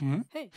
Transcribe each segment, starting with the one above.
Hey.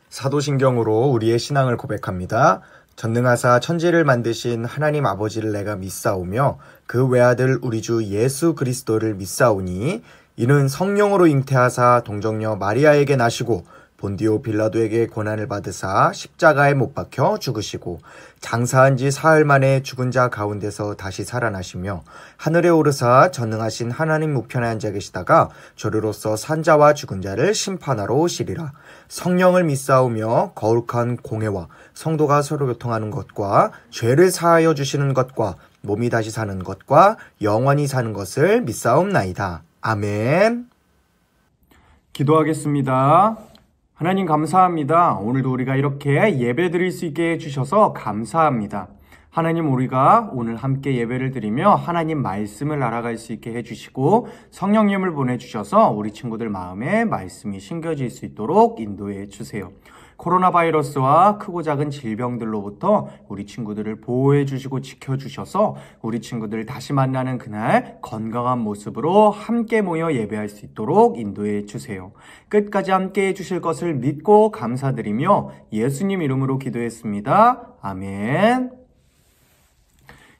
사도신경으로 우리의 신앙을 고백합니다. 전능하사 천지를 만드신 하나님 아버지를 내가 믿사오며 그 외아들 우리 주 예수 그리스도를 믿사오니 이는 성령으로 잉태하사 동정녀 마리아에게 나시고 본디오 빌라도에게 고난을 받으사 십자가에 못 박혀 죽으시고 장사한 지 사흘 만에 죽은 자 가운데서 다시 살아나시며 하늘에 오르사 전능하신 하나님 우편에 앉아 계시다가 저리로서 산자와 죽은 자를 심판하러 오시리라. 성령을 믿사오며 거룩한 공회와 성도가 서로 교통하는 것과 죄를 사하여 주시는 것과 몸이 다시 사는 것과 영원히 사는 것을 믿사옵나이다. 아멘. 기도하겠습니다. 하나님 감사합니다. 오늘도 우리가 이렇게 예배 드릴 수 있게 해주셔서 감사합니다. 하나님, 우리가 오늘 함께 예배를 드리며 하나님 말씀을 알아갈 수 있게 해주시고 성령님을 보내주셔서 우리 친구들 마음에 말씀이 심겨질 수 있도록 인도해 주세요. 코로나 바이러스와 크고 작은 질병들로부터 우리 친구들을 보호해 주시고 지켜주셔서 우리 친구들 다시 만나는 그날 건강한 모습으로 함께 모여 예배할 수 있도록 인도해 주세요. 끝까지 함께 해주실 것을 믿고 감사드리며 예수님 이름으로 기도했습니다. 아멘.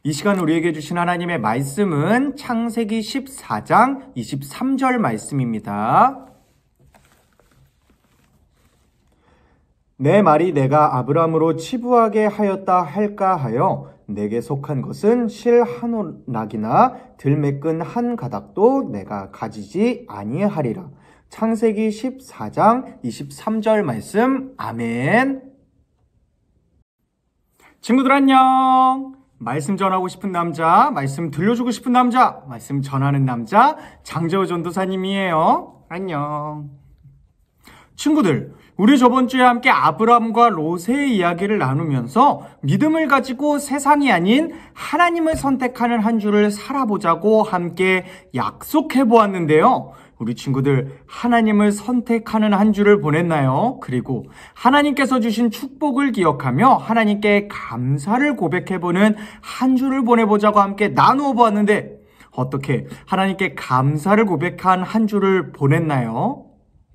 이 시간 우리에게 주신 하나님의 말씀은 창세기 14장 23절 말씀입니다. 내 말이 내가 아브람으로 치부하게 하였다 할까 하여 내게 속한 것은 실 한 오낙이나 들 맺은 한 가닥도 내가 가지지 아니하리라. 창세기 14장 23절 말씀. 아멘. 친구들 안녕. 말씀 전하고 싶은 남자, 말씀 들려주고 싶은 남자, 말씀 전하는 남자 장재호 전도사님이에요. 안녕. 친구들, 우리 저번 주에 함께 아브람과 롯의 이야기를 나누면서 믿음을 가지고 세상이 아닌 하나님을 선택하는 한 주를 살아보자고 함께 약속해 보았는데요. 우리 친구들, 하나님을 선택하는 한 주를 보냈나요? 그리고 하나님께서 주신 축복을 기억하며 하나님께 감사를 고백해보는 한 주를 보내보자고 함께 나누어 보았는데 어떻게 하나님께 감사를 고백한 한 주를 보냈나요?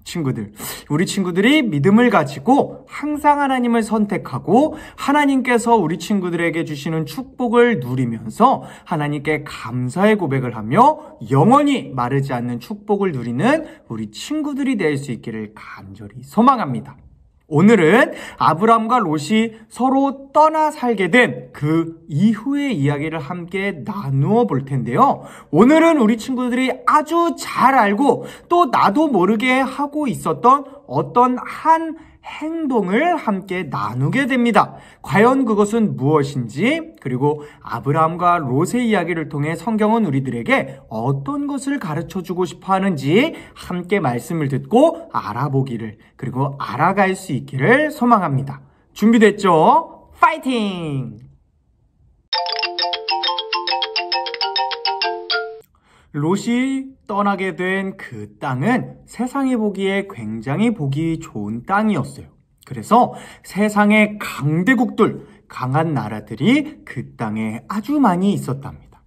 친구들, 우리 친구들이 믿음을 가지고 항상 하나님을 선택하고 하나님께서 우리 친구들에게 주시는 축복을 누리면서 하나님께 감사의 고백을 하며 영원히 마르지 않는 축복을 누리는 우리 친구들이 될 수 있기를 간절히 소망합니다. 오늘은 아브람과 롯이 서로 떠나 살게 된 그 이후의 이야기를 함께 나누어 볼 텐데요. 오늘은 우리 친구들이 아주 잘 알고 또 나도 모르게 하고 있었던 어떤 한 행동을 함께 나누게 됩니다. 과연 그것은 무엇인지, 그리고 아브람과 롯의 이야기를 통해 성경은 우리들에게 어떤 것을 가르쳐주고 싶어 하는지 함께 말씀을 듣고 알아보기를, 그리고 알아갈 수 있기를 소망합니다. 준비됐죠? 파이팅! 롯이 떠나게 된 그 땅은 세상이 보기에 굉장히 보기 좋은 땅이었어요. 그래서 세상의 강대국들, 강한 나라들이 그 땅에 아주 많이 있었답니다.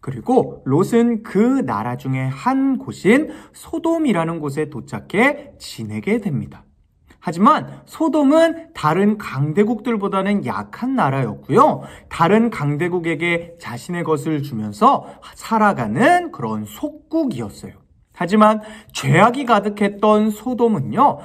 그리고 롯은 그 나라 중에 한 곳인 소돔이라는 곳에 도착해 지내게 됩니다. 하지만 소돔은 다른 강대국들보다는 약한 나라였고요. 다른 강대국에게 자신의 것을 주면서 살아가는 그런 속국이었어요. 하지만 죄악이 가득했던 소돔은요,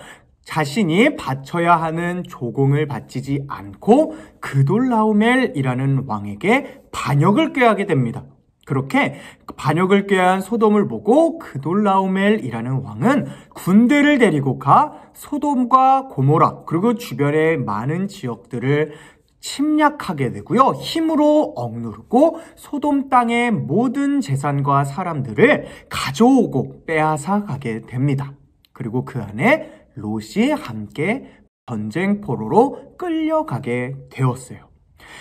자신이 바쳐야 하는 조공을 바치지 않고 그돌라오멜이라는 왕에게 반역을 꾀하게 됩니다. 그렇게 반역을 꾀한 소돔을 보고 그돌라오멜이라는 왕은 군대를 데리고 가 소돔과 고모라 그리고 주변의 많은 지역들을 침략하게 되고요. 힘으로 억누르고 소돔 땅의 모든 재산과 사람들을 가져오고 빼앗아 가게 됩니다. 그리고 그 안에 롯이 함께 전쟁포로로 끌려가게 되었어요.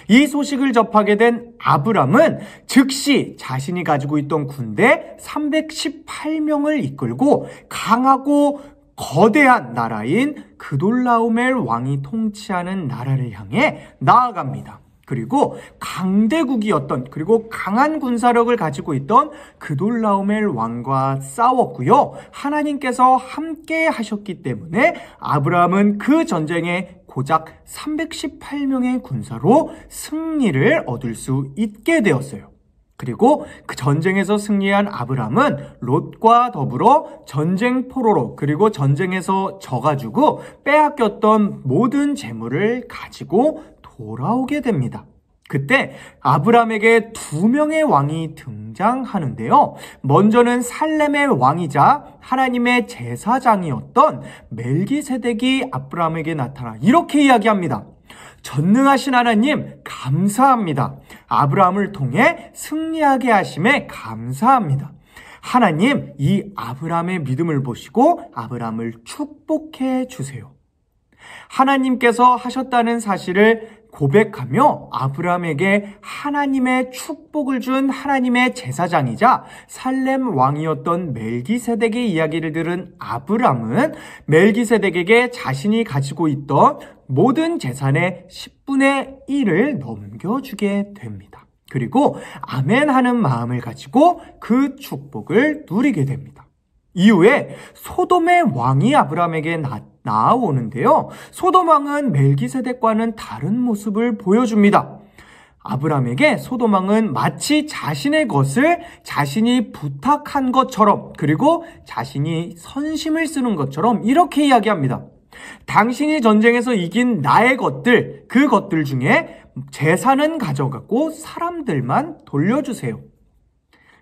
이 소식을 접하게 된 아브람은 즉시 자신이 가지고 있던 군대 318명을 이끌고 강하고 거대한 나라인 그돌라오멜 왕이 통치하는 나라를 향해 나아갑니다. 그리고 강대국이었던, 그리고 강한 군사력을 가지고 있던 그돌라오멜 왕과 싸웠고요. 하나님께서 함께 하셨기 때문에 아브라함은 그 전쟁에 고작 318명의 군사로 승리를 얻을 수 있게 되었어요. 그리고 그 전쟁에서 승리한 아브라함은 롯과 더불어 전쟁 포로로, 그리고 전쟁에서 져가지고 빼앗겼던 모든 재물을 가지고 돌아오게 됩니다. 그때 아브라함에게 2명의 왕이 등장하는데요. 먼저는 살렘의 왕이자 하나님의 제사장이었던 멜기세덱이 아브라함에게 나타나 이렇게 이야기합니다. 전능하신 하나님 감사합니다. 아브라함을 통해 승리하게 하심에 감사합니다. 하나님, 이 아브라함의 믿음을 보시고 아브라함을 축복해 주세요. 하나님께서 하셨다는 사실을 고백하며 아브라함에게 하나님의 축복을 준 하나님의 제사장이자 살렘 왕이었던 멜기세덱의 이야기를 들은 아브라함은 멜기세덱에게 자신이 가지고 있던 모든 재산의 10분의 1을 넘겨주게 됩니다. 그리고 아멘 하는 마음을 가지고 그 축복을 누리게 됩니다. 이후에 소돔의 왕이 아브라함에게 나아오는데요. 소돔 왕은 멜기세덱과는 다른 모습을 보여줍니다. 아브라함에게 소돔 왕은 마치 자신의 것을 자신이 부탁한 것처럼, 그리고 자신이 선심을 쓰는 것처럼 이렇게 이야기합니다. 당신이 전쟁에서 이긴 나의 것들, 그 것들 중에 재산은 가져가고 사람들만 돌려주세요.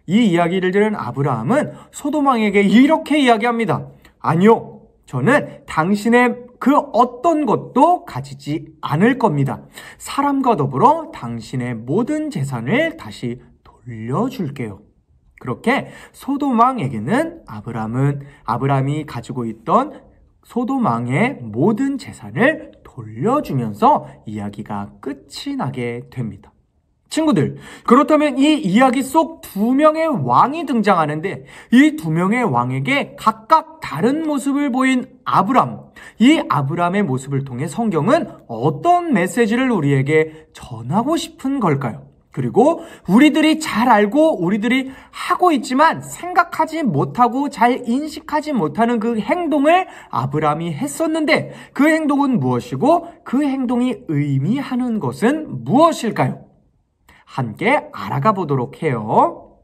이 이야기를 들은 아브라함은 소돔 왕에게 이렇게 이야기합니다. 아니요, 저는 당신의 그 어떤 것도 가지지 않을 겁니다. 사람과 더불어 당신의 모든 재산을 다시 돌려줄게요. 그렇게 소돔 왕에게는 아브라함이 가지고 있던 소돔 왕의 모든 재산을 돌려주면서 이야기가 끝이 나게 됩니다. 친구들, 그렇다면 이 이야기 속 2명의 왕이 등장하는데 이 2명의 왕에게 각각 다른 모습을 보인 아브람, 이 아브람의 모습을 통해 성경은 어떤 메시지를 우리에게 전하고 싶은 걸까요? 그리고 우리들이 잘 알고 우리들이 하고 있지만 생각하지 못하고 잘 인식하지 못하는 그 행동을 아브람이 했었는데 그 행동은 무엇이고 그 행동이 의미하는 것은 무엇일까요? 함께 알아가 보도록 해요.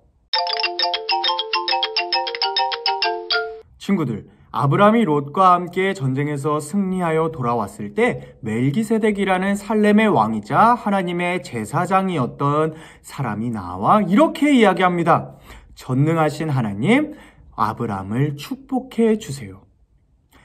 친구들, 아브람이 롯과 함께 전쟁에서 승리하여 돌아왔을 때 멜기세덱이라는 살렘의 왕이자 하나님의 제사장이었던 사람이 나와 이렇게 이야기합니다. 전능하신 하나님, 아브람을 축복해 주세요.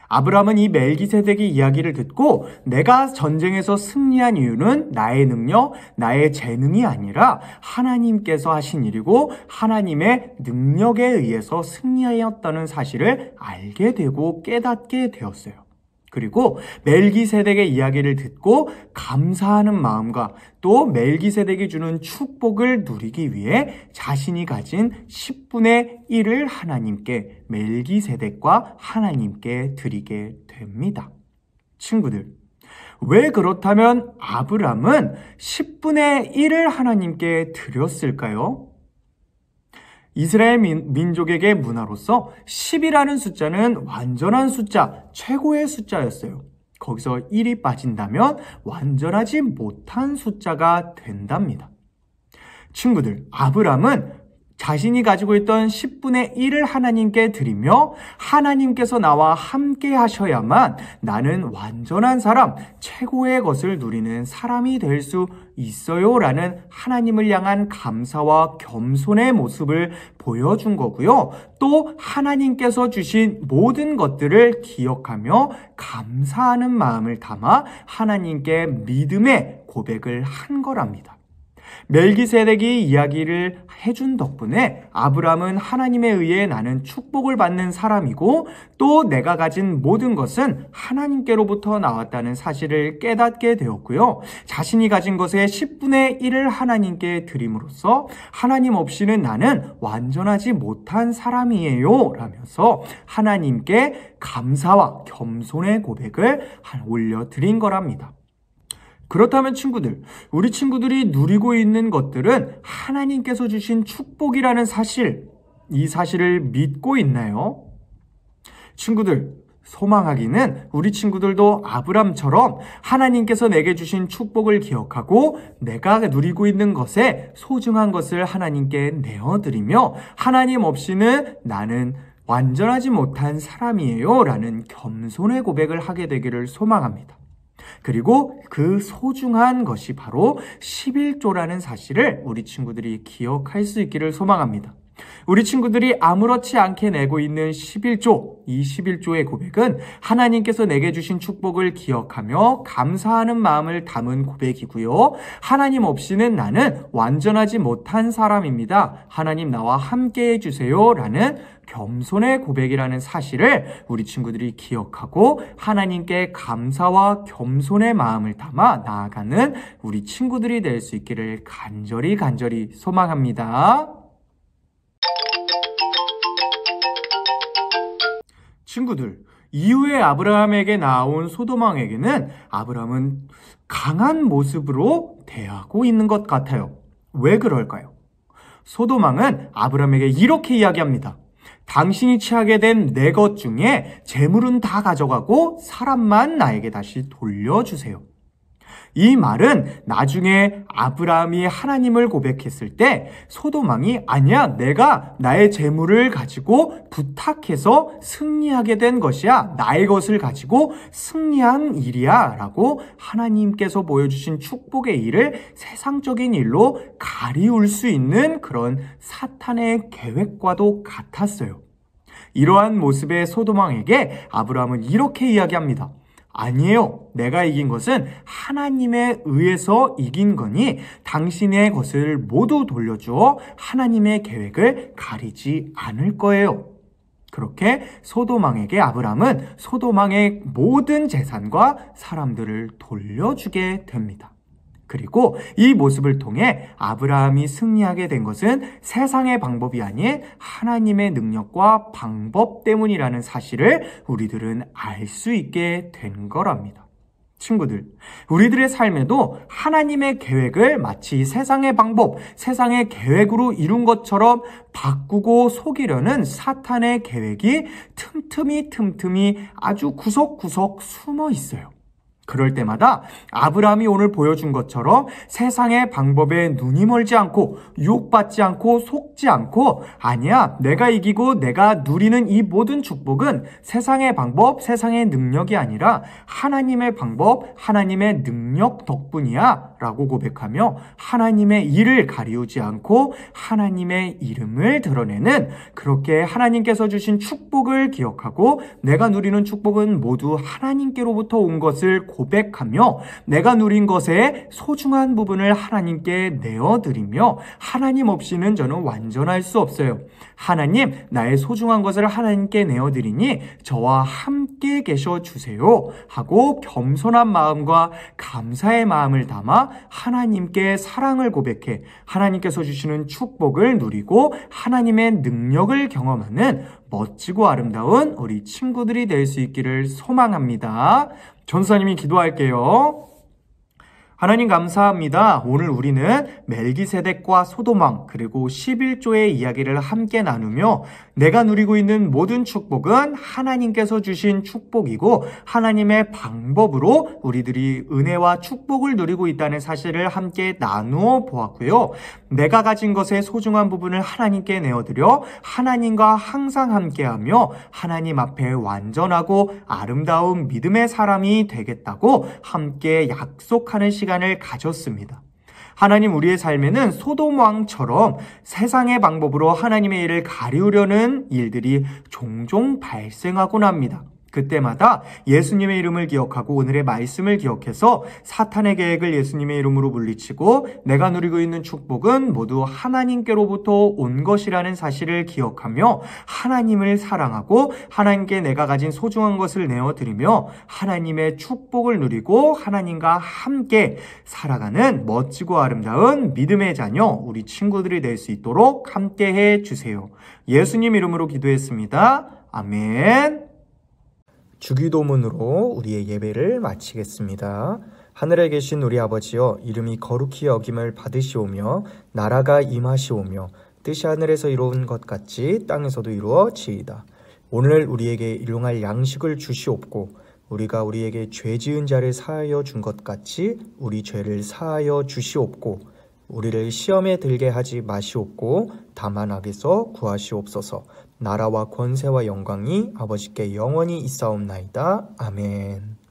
아브람은 이 멜기세덱의 이야기를 듣고 내가 전쟁에서 승리한 이유는 나의 능력, 나의 재능이 아니라 하나님께서 하신 일이고 하나님의 능력에 의해서 승리하였다는 사실을 알게 되고 깨닫게 되었어요. 그리고 멜기세덱의 이야기를 듣고 감사하는 마음과 또 멜기세덱이 주는 축복을 누리기 위해 자신이 가진 10분의 1을 하나님께, 멜기세덱과 하나님께 드리게 됩니다. 친구들, 왜 그렇다면 아브람은 10분의 1을 하나님께 드렸을까요? 이스라엘 민족에게 문화로서 10이라는 숫자는 완전한 숫자, 최고의 숫자였어요. 거기서 1이 빠진다면 완전하지 못한 숫자가 된답니다. 친구들, 아브람은 자신이 가지고 있던 10분의 1을 하나님께 드리며 하나님께서 나와 함께 하셔야만 나는 완전한 사람, 최고의 것을 누리는 사람이 될 수 있어요 라는 하나님을 향한 감사와 겸손의 모습을 보여준 거고요. 또 하나님께서 주신 모든 것들을 기억하며 감사하는 마음을 담아 하나님께 믿음의 고백을 한 거랍니다. 멜기세덱이 이야기를 해준 덕분에 아브람은 하나님에 의해 나는 축복을 받는 사람이고 또 내가 가진 모든 것은 하나님께로부터 나왔다는 사실을 깨닫게 되었고요. 자신이 가진 것의 10분의 1을 하나님께 드림으로써 하나님 없이는 나는 완전하지 못한 사람이에요 라면서 하나님께 감사와 겸손의 고백을 올려드린 거랍니다. 그렇다면 친구들, 우리 친구들이 누리고 있는 것들은 하나님께서 주신 축복이라는 사실, 이 사실을 믿고 있나요? 친구들, 소망하기는 우리 친구들도 아브람처럼 하나님께서 내게 주신 축복을 기억하고 내가 누리고 있는 것에 소중한 것을 하나님께 내어드리며 하나님 없이는 나는 완전하지 못한 사람이에요 라는 겸손의 고백을 하게 되기를 소망합니다. 그리고 그 소중한 것이 바로 11조라는 사실을 우리 친구들이 기억할 수 있기를 소망합니다. 우리 친구들이 아무렇지 않게 내고 있는 11조, 이 11조의 고백은 하나님께서 내게 주신 축복을 기억하며 감사하는 마음을 담은 고백이고요. 하나님 없이는 나는 완전하지 못한 사람입니다. 하나님 나와 함께 해주세요 라는 겸손의 고백이라는 사실을 우리 친구들이 기억하고 하나님께 감사와 겸손의 마음을 담아 나아가는 우리 친구들이 될 수 있기를 간절히 소망합니다. 친구들, 이후에 아브라함에게 나온 소돔왕에게는 아브라함은 강한 모습으로 대하고 있는 것 같아요. 왜 그럴까요? 소돔왕은 아브라함에게 이렇게 이야기합니다. 당신이 취하게 된 내 것 중에 재물은 다 가져가고 사람만 나에게 다시 돌려주세요. 이 말은 나중에 아브라함이 하나님을 고백했을 때 소돔왕이 아니야, 내가 나의 재물을 가지고 부탁해서 승리하게 된 것이야, 나의 것을 가지고 승리한 일이야 라고 하나님께서 보여주신 축복의 일을 세상적인 일로 가리울 수 있는 그런 사탄의 계획과도 같았어요. 이러한 모습의 소돔왕에게 아브라함은 이렇게 이야기합니다. 아니에요. 내가 이긴 것은 하나님에 의해서 이긴 거니 당신의 것을 모두 돌려주어 하나님의 계획을 가리지 않을 거예요. 그렇게 소돔왕에게 아브라함은 소돔왕의 모든 재산과 사람들을 돌려주게 됩니다. 그리고 이 모습을 통해 아브라함이 승리하게 된 것은 세상의 방법이 아닌 하나님의 능력과 방법 때문이라는 사실을 우리들은 알 수 있게 된 거랍니다. 친구들, 우리들의 삶에도 하나님의 계획을 마치 세상의 방법, 세상의 계획으로 이룬 것처럼 바꾸고 속이려는 사탄의 계획이 틈틈이 아주 구석구석 숨어 있어요. 그럴 때마다 아브라함이 오늘 보여준 것처럼 세상의 방법에 눈이 멀지 않고 유혹받지 않고 속지 않고 아니야, 내가 이기고 내가 누리는 이 모든 축복은 세상의 방법, 세상의 능력이 아니라 하나님의 방법, 하나님의 능력 덕분이야 라고 고백하며 하나님의 일을 가리우지 않고 하나님의 이름을 드러내는, 그렇게 하나님께서 주신 축복을 기억하고 내가 누리는 축복은 모두 하나님께로부터 온 것을 고백하며 내가 누린 것의 소중한 부분을 하나님께 내어드리며 하나님 없이는 저는 완전할 수 없어요. 하나님, 나의 소중한 것을 하나님께 내어드리니 저와 함께 계셔 주세요 하고 겸손한 마음과 감사의 마음을 담아 하나님께 사랑을 고백해 하나님께서 주시는 축복을 누리고 하나님의 능력을 경험하는 멋지고 아름다운 우리 친구들이 될 수 있기를 소망합니다. 전사님이 기도할게요. 하나님 감사합니다. 오늘 우리는 멜기세덱과 소돔왕 그리고 11조의 이야기를 함께 나누며 내가 누리고 있는 모든 축복은 하나님께서 주신 축복이고 하나님의 방법으로 우리들이 은혜와 축복을 누리고 있다는 사실을 함께 나누어 보았고요. 내가 가진 것의 소중한 부분을 하나님께 내어드려 하나님과 항상 함께하며 하나님 앞에 완전하고 아름다운 믿음의 사람이 되겠다고 함께 약속하는 시간을 가졌습니다. 하나님, 우리의 삶에는 소돔 왕처럼 세상의 방법으로 하나님의 일을 가리우려는 일들이 종종 발생하곤 합니다. 그때마다 예수님의 이름을 기억하고 오늘의 말씀을 기억해서 사탄의 계획을 예수님의 이름으로 물리치고 내가 누리고 있는 축복은 모두 하나님께로부터 온 것이라는 사실을 기억하며 하나님을 사랑하고 하나님께 내가 가진 소중한 것을 내어드리며 하나님의 축복을 누리고 하나님과 함께 살아가는 멋지고 아름다운 믿음의 자녀, 우리 친구들이 될 수 있도록 함께해 주세요. 예수님 이름으로 기도했습니다. 아멘. 주기도문으로 우리의 예배를 마치겠습니다. 하늘에 계신 우리 아버지여, 이름이 거룩히 여김을 받으시오며 나라가 임하시오며 뜻이 하늘에서 이루어진 것 같이 땅에서도 이루어지이다. 오늘 우리에게 일용할 양식을 주시옵고 우리가 우리에게 죄 지은 자를 사하여 준 것 같이 우리 죄를 사하여 주시옵고 우리를 시험에 들게 하지 마시옵고 다만 악에서 구하시옵소서. 나라와 권세와 영광이 아버지께 영원히 있사옵나이다. 아멘.